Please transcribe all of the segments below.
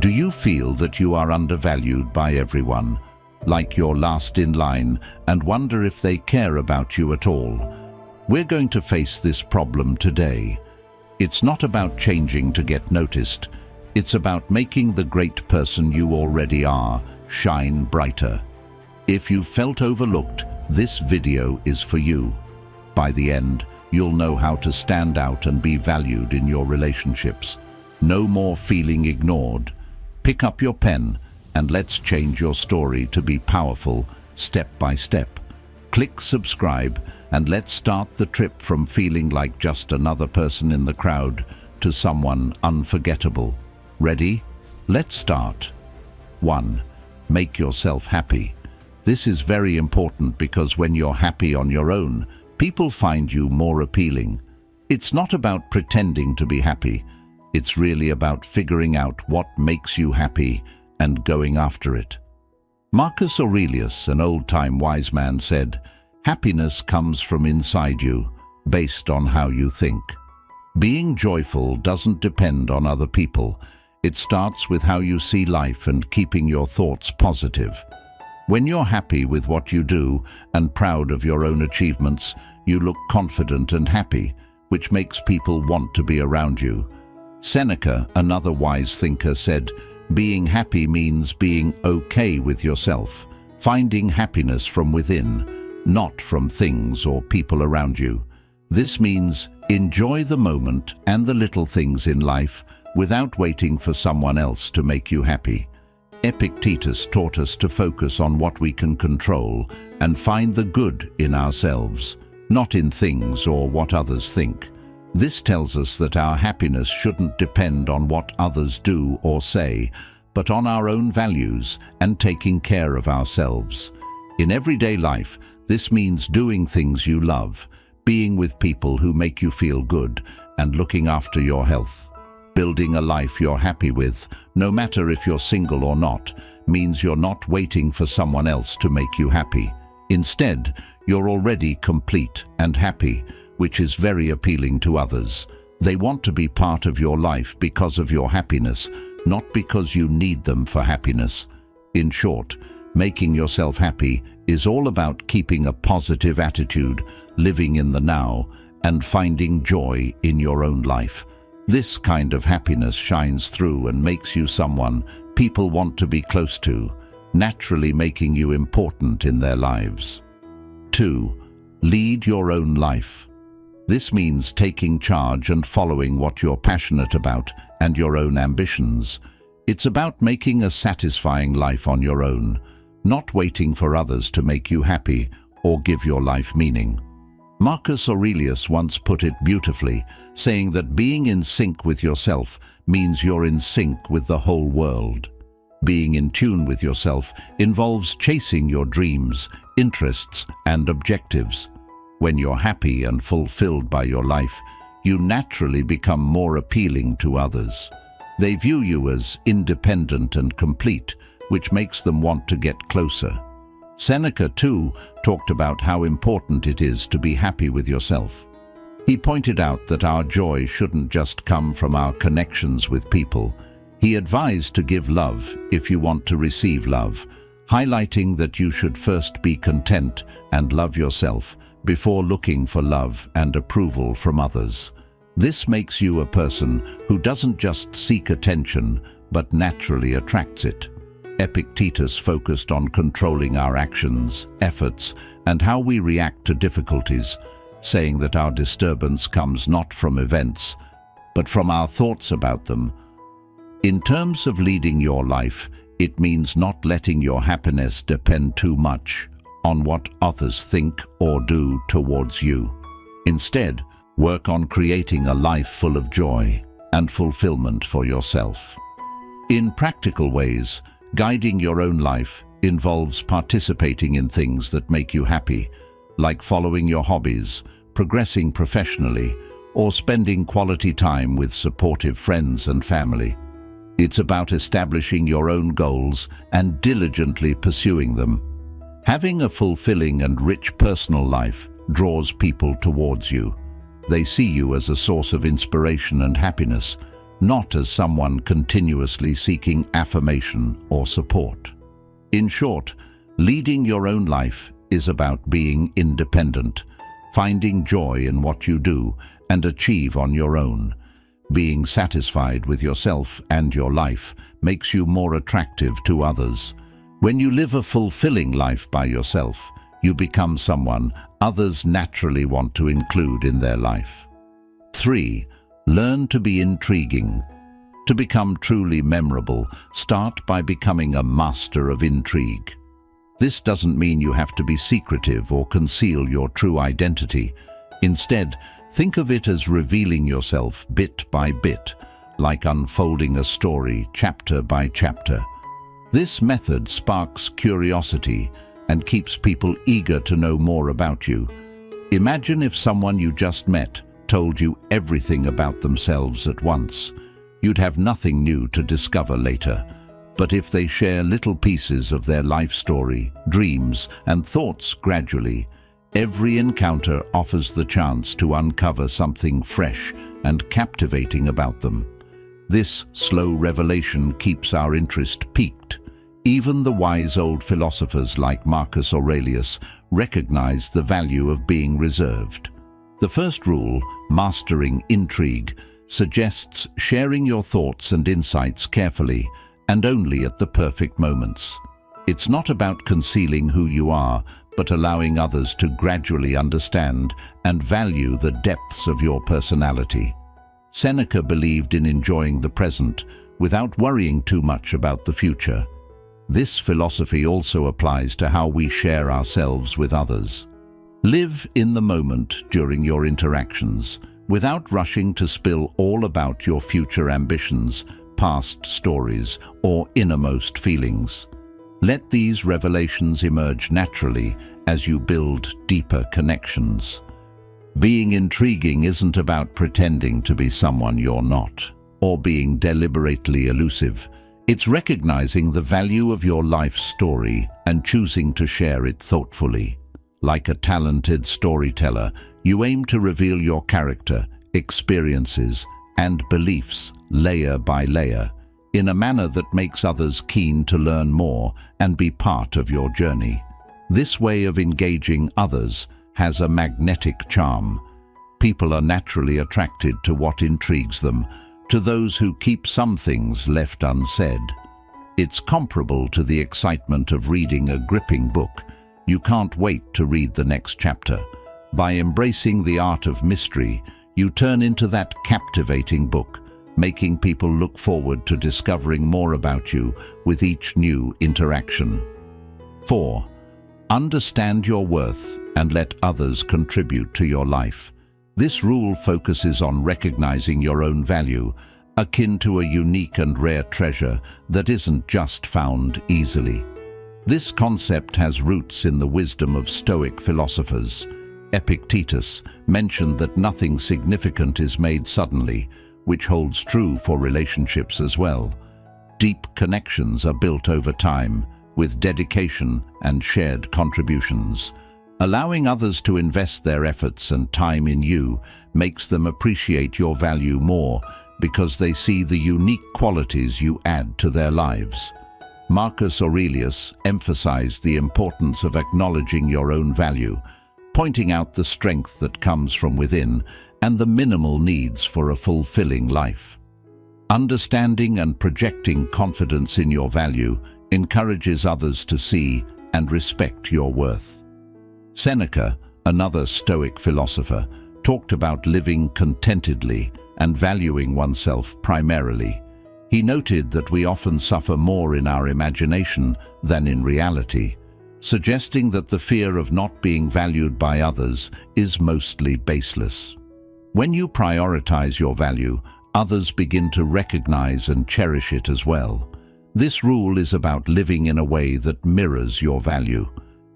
Do you feel that you are undervalued by everyone, like you're last in line, and wonder if they care about you at all? We're going to face this problem today. It's not about changing to get noticed. It's about making the great person you already are shine brighter. If you felt overlooked, this video is for you. By the end, you'll know how to stand out and be valued in your relationships. No more feeling ignored. Pick up your pen and let's change your story to be powerful, step by step. Click subscribe and let's start the trip from feeling like just another person in the crowd to someone unforgettable. Ready? Let's start. 1. Make yourself happy. This is very important because when you're happy on your own, people find you more appealing. It's not about pretending to be happy. It's really about figuring out what makes you happy and going after it. Marcus Aurelius, an old-time wise man, said, "Happiness comes from inside you, based on how you think." Being joyful doesn't depend on other people. It starts with how you see life and keeping your thoughts positive. When you're happy with what you do and proud of your own achievements, you look confident and happy, which makes people want to be around you. Seneca, another wise thinker, said, "Being happy means being okay with yourself, finding happiness from within, not from things or people around you." This means enjoy the moment and the little things in life without waiting for someone else to make you happy. Epictetus taught us to focus on what we can control and find the good in ourselves, not in things or what others think. This tells us that our happiness shouldn't depend on what others do or say, but on our own values and taking care of ourselves. In everyday life, this means doing things you love, being with people who make you feel good, and looking after your health. Building a life you're happy with, no matter if you're single or not, means you're not waiting for someone else to make you happy. Instead, you're already complete and happy, which is very appealing to others. They want to be part of your life because of your happiness, not because you need them for happiness. In short, making yourself happy is all about keeping a positive attitude, living in the now, and finding joy in your own life. This kind of happiness shines through and makes you someone people want to be close to, naturally making you important in their lives. 2. Lead your own life. This means taking charge and following what you're passionate about and your own ambitions. It's about making a satisfying life on your own, not waiting for others to make you happy or give your life meaning. Marcus Aurelius once put it beautifully, saying that being in sync with yourself means you're in sync with the whole world. Being in tune with yourself involves chasing your dreams, interests, and objectives. When you're happy and fulfilled by your life, you naturally become more appealing to others. They view you as independent and complete, which makes them want to get closer. Seneca, too, talked about how important it is to be happy with yourself. He pointed out that our joy shouldn't just come from our connections with people. He advised to give love if you want to receive love, highlighting that you should first be content and love yourself before looking for love and approval from others. This makes you a person who doesn't just seek attention, but naturally attracts it. Epictetus focused on controlling our actions, efforts, and how we react to difficulties, saying that our disturbance comes not from events, but from our thoughts about them. In terms of leading your life, it means not letting your happiness depend too much on what others think or do towards you. Instead, work on creating a life full of joy and fulfillment for yourself. In practical ways, guiding your own life involves participating in things that make you happy, like following your hobbies, progressing professionally, or spending quality time with supportive friends and family. It's about establishing your own goals and diligently pursuing them. Having a fulfilling and rich personal life draws people towards you. They see you as a source of inspiration and happiness, not as someone continuously seeking affirmation or support. In short, leading your own life is about being independent, finding joy in what you do and achieve on your own. Being satisfied with yourself and your life makes you more attractive to others. When you live a fulfilling life by yourself, you become someone others naturally want to include in their life. 3. Learn to be intriguing. To become truly memorable, start by becoming a master of intrigue. This doesn't mean you have to be secretive or conceal your true identity. Instead, think of it as revealing yourself bit by bit, like unfolding a story chapter by chapter. This method sparks curiosity and keeps people eager to know more about you. Imagine if someone you just met told you everything about themselves at once. You'd have nothing new to discover later. But if they share little pieces of their life story, dreams, and thoughts gradually, every encounter offers the chance to uncover something fresh and captivating about them. This slow revelation keeps our interest piqued. Even the wise old philosophers like Marcus Aurelius recognized the value of being reserved. The first rule, mastering intrigue, suggests sharing your thoughts and insights carefully and only at the perfect moments. It's not about concealing who you are, but allowing others to gradually understand and value the depths of your personality. Seneca believed in enjoying the present without worrying too much about the future. This philosophy also applies to how we share ourselves with others. Live in the moment during your interactions, without rushing to spill all about your future ambitions, past stories, or innermost feelings. Let these revelations emerge naturally as you build deeper connections. Being intriguing isn't about pretending to be someone you're not, or being deliberately elusive. It's recognizing the value of your life story and choosing to share it thoughtfully. Like a talented storyteller, you aim to reveal your character, experiences, and beliefs layer by layer, in a manner that makes others keen to learn more and be part of your journey. This way of engaging others has a magnetic charm. People are naturally attracted to what intrigues them, to those who keep some things left unsaid. It's comparable to the excitement of reading a gripping book. You can't wait to read the next chapter. By embracing the art of mystery, you turn into that captivating book, making people look forward to discovering more about you with each new interaction. 4. Understand your worth and let others contribute to your life. This rule focuses on recognizing your own value, akin to a unique and rare treasure that isn't just found easily. This concept has roots in the wisdom of Stoic philosophers. Epictetus mentioned that nothing significant is made suddenly, which holds true for relationships as well. Deep connections are built over time, with dedication and shared contributions. Allowing others to invest their efforts and time in you makes them appreciate your value more because they see the unique qualities you add to their lives. Marcus Aurelius emphasized the importance of acknowledging your own value, pointing out the strength that comes from within and the minimal needs for a fulfilling life. Understanding and projecting confidence in your value encourages others to see and respect your worth. Seneca, another Stoic philosopher, talked about living contentedly and valuing oneself primarily. He noted that we often suffer more in our imagination than in reality, suggesting that the fear of not being valued by others is mostly baseless. When you prioritize your value, others begin to recognize and cherish it as well. This rule is about living in a way that mirrors your value.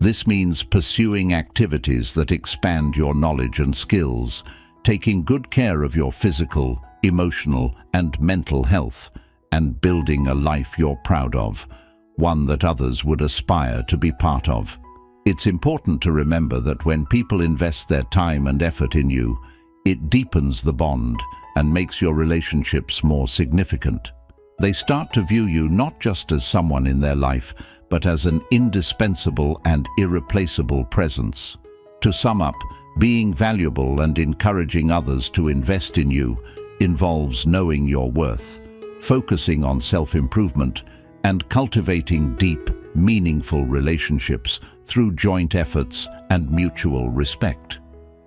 This means pursuing activities that expand your knowledge and skills, taking good care of your physical, emotional, and mental health, and building a life you're proud of, one that others would aspire to be part of. It's important to remember that when people invest their time and effort in you, it deepens the bond and makes your relationships more significant. They start to view you not just as someone in their life, but as an indispensable and irreplaceable presence. To sum up, being valuable and encouraging others to invest in you involves knowing your worth, focusing on self-improvement, and cultivating deep, meaningful relationships through joint efforts and mutual respect.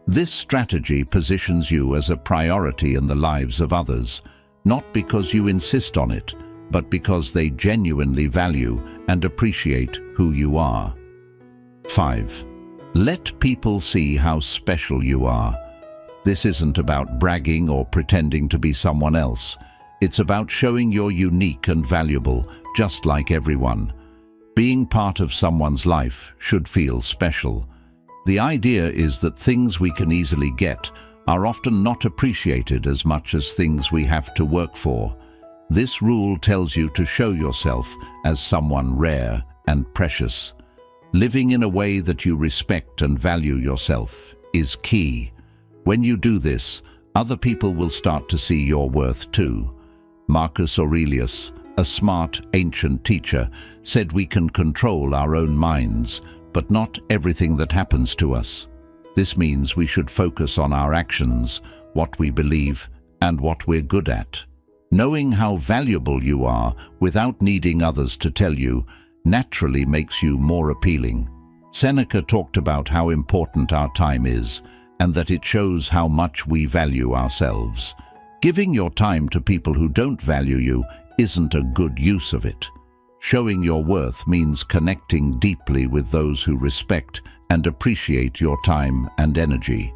This strategy positions you as a priority in the lives of others, not because you insist on it, but because they genuinely value and appreciate who you are. 5. Let people see how special you are. This isn't about bragging or pretending to be someone else. It's about showing you're unique and valuable, just like everyone. Being part of someone's life should feel special. The idea is that things we can easily get are often not appreciated as much as things we have to work for. This rule tells you to show yourself as someone rare and precious. Living in a way that you respect and value yourself is key. When you do this, other people will start to see your worth too. Marcus Aurelius, a smart ancient teacher, said we can control our own minds, but not everything that happens to us. This means we should focus on our actions, what we believe, and what we're good at. Knowing how valuable you are without needing others to tell you naturally makes you more appealing. Seneca talked about how important our time is, and that it shows how much we value ourselves. Giving your time to people who don't value you isn't a good use of it. Showing your worth means connecting deeply with those who respect and appreciate your time and energy.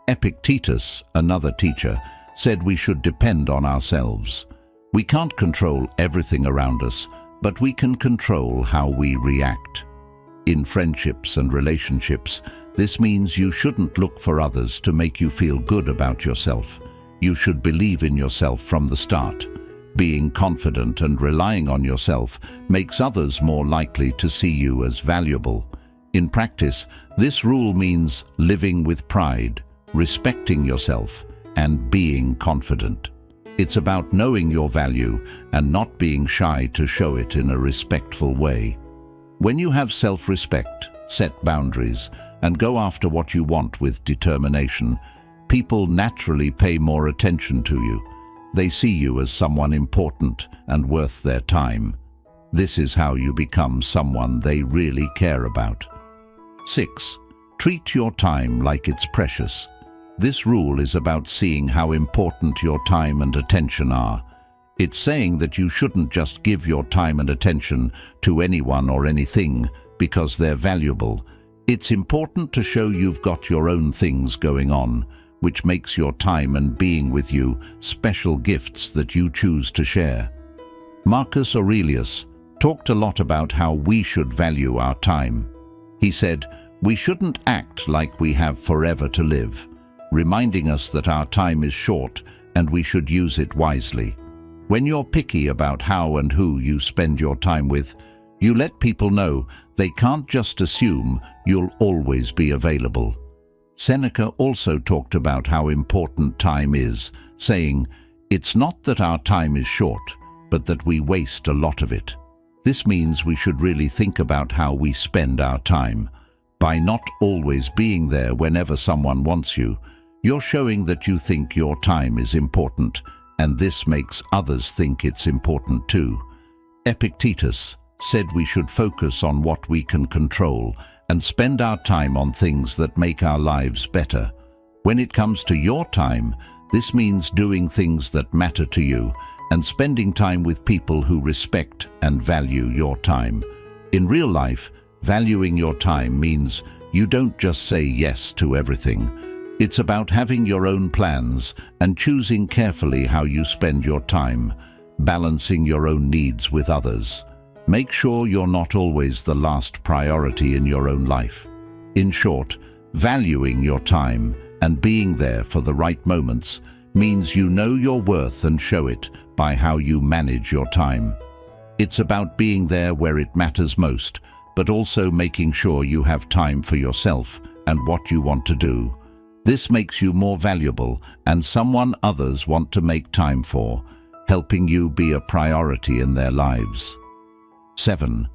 Epictetus, another teacher, said we should depend on ourselves. We can't control everything around us, but we can control how we react. In friendships and relationships, this means you shouldn't look for others to make you feel good about yourself. You should believe in yourself from the start. Being confident and relying on yourself makes others more likely to see you as valuable. In practice, this rule means living with pride, respecting yourself, and being confident. It's about knowing your value and not being shy to show it in a respectful way. When you have self-respect, set boundaries, and go after what you want with determination, people naturally pay more attention to you. They see you as someone important and worth their time. This is how you become someone they really care about. 6. Treat your time like it's precious. This rule is about seeing how important your time and attention are. It's saying that you shouldn't just give your time and attention to anyone or anything because they're valuable. It's important to show you've got your own things going on, which makes your time and being with you special gifts that you choose to share. Marcus Aurelius talked a lot about how we should value our time. He said, "We shouldn't act like we have forever to live," reminding us that our time is short and we should use it wisely. When you're picky about how and who you spend your time with, you let people know they can't just assume you'll always be available. Seneca also talked about how important time is, saying, "It's not that our time is short, but that we waste a lot of it." This means we should really think about how we spend our time. By not always being there whenever someone wants you, you're showing that you think your time is important, and this makes others think it's important too. Epictetus said we should focus on what we can control and spend our time on things that make our lives better. When it comes to your time, this means doing things that matter to you and spending time with people who respect and value your time. In real life, valuing your time means you don't just say yes to everything. It's about having your own plans and choosing carefully how you spend your time, balancing your own needs with others. Make sure you're not always the last priority in your own life. In short, valuing your time and being there for the right moments means you know your worth and show it by how you manage your time. It's about being there where it matters most, but also making sure you have time for yourself and what you want to do. This makes you more valuable and someone others want to make time for, helping you be a priority in their lives. 7.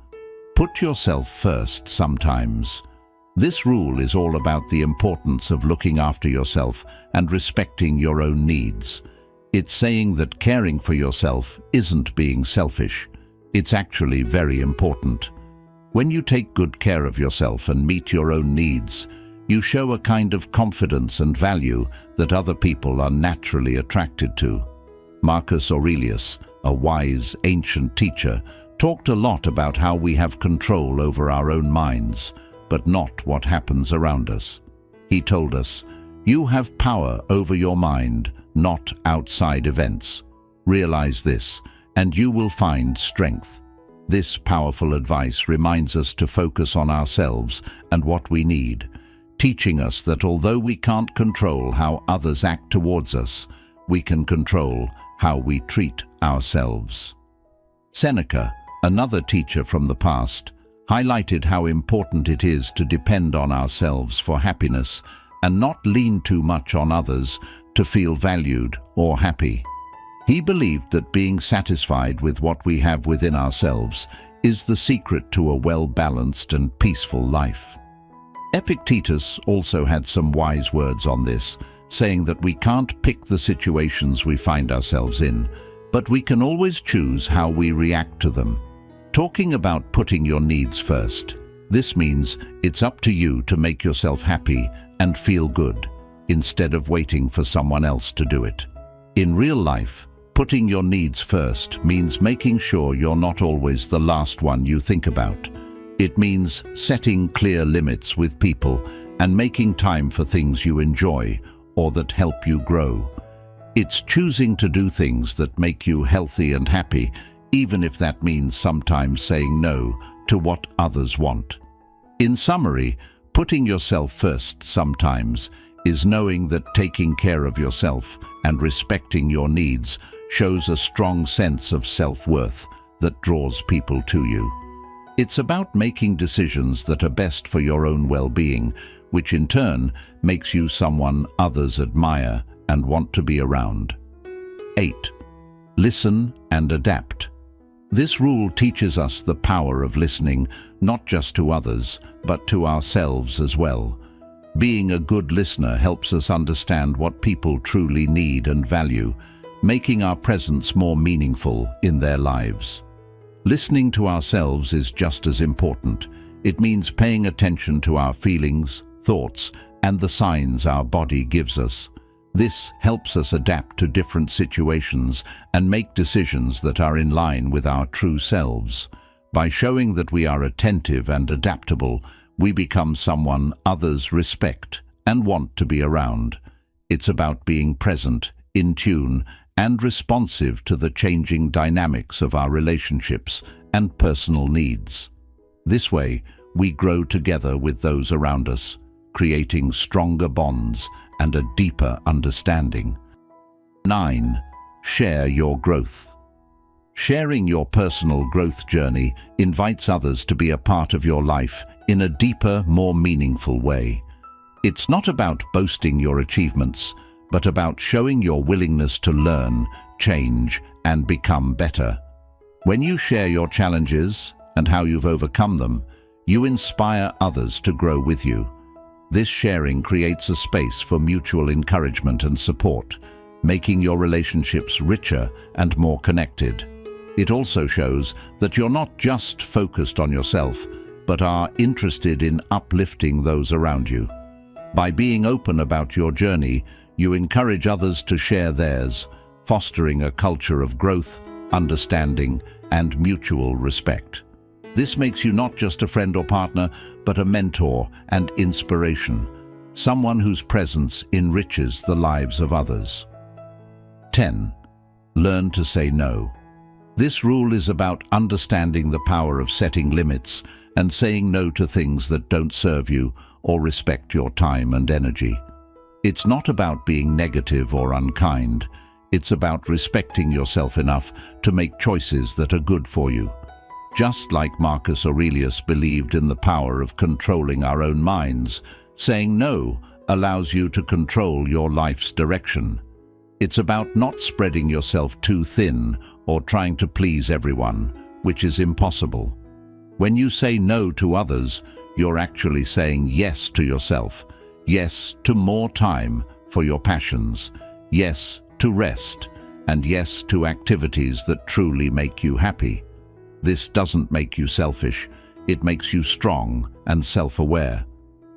Put yourself first sometimes. This rule is all about the importance of looking after yourself and respecting your own needs. It's saying that caring for yourself isn't being selfish. It's actually very important. When you take good care of yourself and meet your own needs, you show a kind of confidence and value that other people are naturally attracted to. Marcus Aurelius, a wise ancient teacher, talked a lot about how we have control over our own minds, but not what happens around us. He told us, "You have power over your mind, not outside events. Realize this, and you will find strength." This powerful advice reminds us to focus on ourselves and what we need, teaching us that although we can't control how others act towards us, we can control how we treat ourselves. Seneca, another teacher from the past, highlighted how important it is to depend on ourselves for happiness and not lean too much on others to feel valued or happy. He believed that being satisfied with what we have within ourselves is the secret to a well-balanced and peaceful life. Epictetus also had some wise words on this, saying that we can't pick the situations we find ourselves in, but we can always choose how we react to them. Talking about putting your needs first, this means it's up to you to make yourself happy and feel good, instead of waiting for someone else to do it. In real life, putting your needs first means making sure you're not always the last one you think about. It means setting clear limits with people and making time for things you enjoy or that help you grow. It's choosing to do things that make you healthy and happy, even if that means sometimes saying no to what others want. In summary, putting yourself first sometimes is knowing that taking care of yourself and respecting your needs shows a strong sense of self-worth that draws people to you. It's about making decisions that are best for your own well-being, which in turn makes you someone others admire and want to be around. 8. Listen and adapt. This rule teaches us the power of listening, not just to others, but to ourselves as well. Being a good listener helps us understand what people truly need and value, making our presence more meaningful in their lives. Listening to ourselves is just as important. It means paying attention to our feelings, thoughts, and the signs our body gives us. This helps us adapt to different situations and make decisions that are in line with our true selves. By showing that we are attentive and adaptable, we become someone others respect and want to be around. It's about being present, in tune, and responsive to the changing dynamics of our relationships and personal needs. This way, we grow together with those around us, creating stronger bonds and a deeper understanding. 9. Share your growth. Sharing your personal growth journey invites others to be a part of your life in a deeper, more meaningful way. It's not about boasting your achievements, but about showing your willingness to learn, change, and become better. When you share your challenges and how you've overcome them, you inspire others to grow with you. This sharing creates a space for mutual encouragement and support, making your relationships richer and more connected. It also shows that you're not just focused on yourself, but are interested in uplifting those around you. By being open about your journey, you encourage others to share theirs, fostering a culture of growth, understanding, and mutual respect. This makes you not just a friend or partner, but a mentor and inspiration, someone whose presence enriches the lives of others. 10. Learn to say no. This rule is about understanding the power of setting limits and saying no to things that don't serve you or respect your time and energy. It's not about being negative or unkind. It's about respecting yourself enough to make choices that are good for you. Just like Marcus Aurelius believed in the power of controlling our own minds, saying no allows you to control your life's direction. It's about not spreading yourself too thin or trying to please everyone, which is impossible. When you say no to others, you're actually saying yes to yourself, yes to more time for your passions, yes to rest, and yes to activities that truly make you happy. This doesn't make you selfish, it makes you strong and self-aware.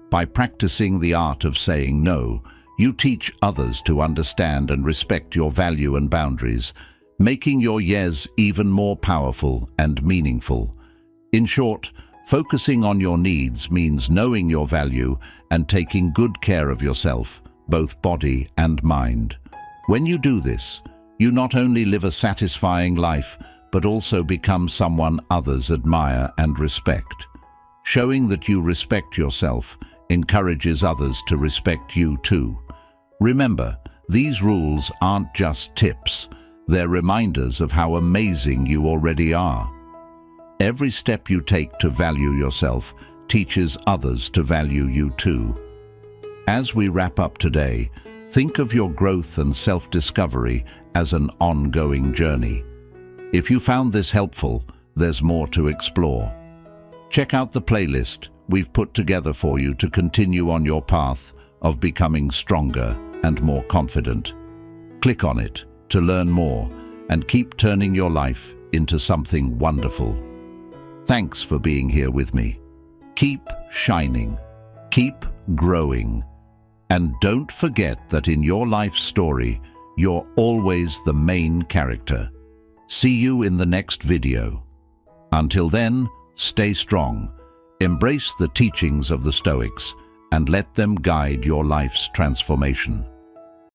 By practicing the art of saying no, you teach others to understand and respect your value and boundaries, making your yes even more powerful and meaningful. In short, focusing on your needs means knowing your value and taking good care of yourself, both body and mind. When you do this, you not only live a satisfying life, but also become someone others admire and respect. Showing that you respect yourself encourages others to respect you too. Remember, these rules aren't just tips, they're reminders of how amazing you already are. Every step you take to value yourself teaches others to value you too. As we wrap up today, think of your growth and self-discovery as an ongoing journey. If you found this helpful, there's more to explore. Check out the playlist we've put together for you to continue on your path of becoming stronger and more confident. Click on it to learn more and keep turning your life into something wonderful. Thanks for being here with me. Keep shining, keep growing, and don't forget that in your life story, you're always the main character. See you in the next video. Until then, stay strong, embrace the teachings of the Stoics, and let them guide your life's transformation.